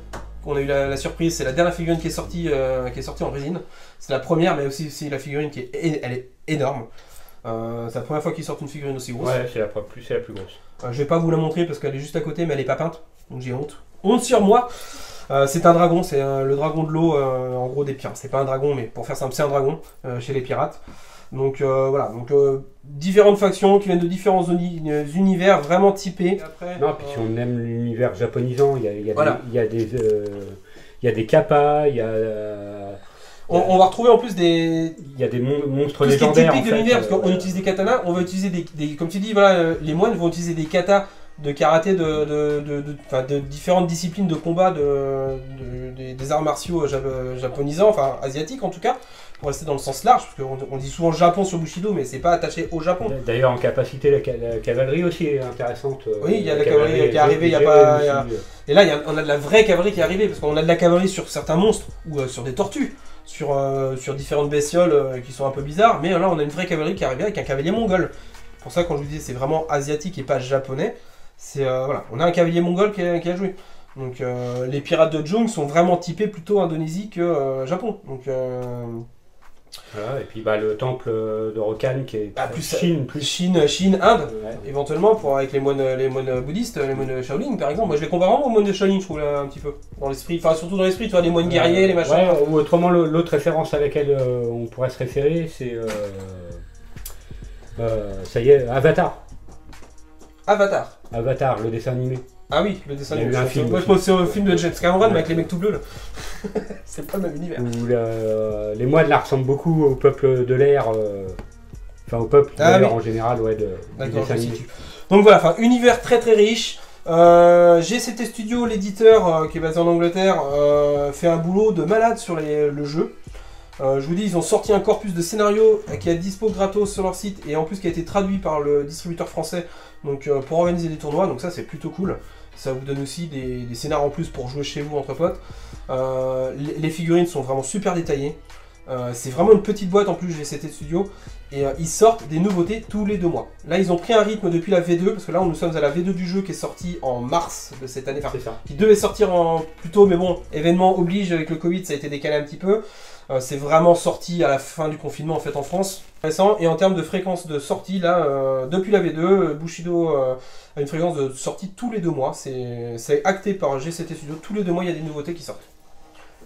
On a eu la surprise, c'est la dernière figurine qui est sortie en résine. C'est la première, mais aussi la figurine elle est énorme. C'est la première fois qu'ils sortent une figurine aussi grosse. Ouais, c'est la plus grosse. Je vais pas vous la montrer parce qu'elle est juste à côté, mais elle est pas peinte, donc j'ai honte. Honte sur moi. C'est un dragon, c'est le dragon de l'eau, en gros des pirates. C'est pas un dragon, mais pour faire simple, c'est un dragon chez les pirates. Donc voilà, différentes factions qui viennent de différents univers vraiment typés. Après, non, puis si on aime l'univers japonisant, il y a des kappas, il y a... On va retrouver en plus des... Il y a des monstres légendaires. Tout ce qui est typique de l'univers, parce qu'on utilise des katanas, on va utiliser des comme tu dis, voilà, les moines vont utiliser des katas de karaté, de différentes disciplines de combat, des arts martiaux japonisants, enfin asiatiques en tout cas, pour rester dans le sens large, parce qu'on dit souvent Japon sur Bushido, mais c'est pas attaché au Japon. D'ailleurs en capacité, la cavalerie aussi est intéressante. Oui, il y a la cavalerie qui est arrivée, il y a pas... Et là, on a de la vraie cavalerie qui est arrivée, parce qu'on a de la cavalerie sur certains monstres, ou sur des tortues, sur différentes bestioles qui sont un peu bizarres, mais là on a une vraie cavalerie qui est arrivée avec un cavalier mongol. C'est pour ça quand je vous disais c'est vraiment asiatique et pas japonais, c'est voilà, on a un cavalier mongol qui a joué. Donc les pirates de Jung sont vraiment typés plutôt Indonésie que Japon. Donc Voilà, et puis bah, le temple de Rokan qui est plus Chine, Chine, Inde, ouais. éventuellement, avec les moines bouddhistes, les moines Shaolin par exemple. Moi je les compare vraiment aux moines de Shaolin, je trouve, là, un petit peu. Dans l'esprit, enfin surtout dans l'esprit, tu vois, les moines guerriers, les machins. Ouais, ou autrement, l'autre référence à laquelle on pourrait se référer, c'est. Ça y est, Avatar. Avatar. Avatar, le dessin animé. Ah oui, le dessin Il y a animé. eu un film Moi je aussi. pense que c'est un film de James Cameron, mais avec les Ouais. mecs tout bleus là. C'est pas le même univers. Où les moines là ressemblent beaucoup au peuple de l'air. Enfin, au peuple de Ah l'air oui. en général, ouais, du D'accord, dessin je animé. situe. Donc voilà, enfin, univers très très riche. GCT Studio, l'éditeur qui est basé en Angleterre, fait un boulot de malade sur le jeu. Je vous dis, ils ont sorti un corpus de scénarios qui est dispo gratos sur leur site et en plus qui a été traduit par le distributeur français donc, pour organiser des tournois. Donc ça, c'est plutôt cool. Ça vous donne aussi des scénarios en plus pour jouer chez vous entre potes. Les figurines sont vraiment super détaillées. C'est vraiment une petite boîte en plus GCT Studio. Et ils sortent des nouveautés tous les 2 mois. Là, ils ont pris un rythme depuis la V2, parce que là, nous sommes à la V2 du jeu qui est sortie en mars de cette année. Enfin, C'est ça. qui devait sortir plus tôt, mais bon, événement oblige avec le Covid, ça a été décalé un petit peu. C'est vraiment sorti à la fin du confinement en fait en France. Et en termes de fréquence de sortie, là, depuis la V2, Bushido a une fréquence de sortie tous les 2 mois. C'est acté par GCT Studio. Tous les 2 mois, il y a des nouveautés qui sortent.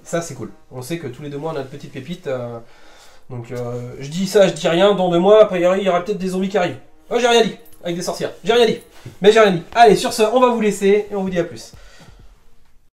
Ça, c'est cool. On sait que tous les 2 mois, on a une petite pépite. Donc je dis ça, je dis rien, dans 2 mois, après il y aura peut-être des zombies qui arrivent. Oh, j'ai rien dit, avec des sorcières, j'ai rien dit, mais j'ai rien dit. Allez, sur ce, on va vous laisser et on vous dit à plus.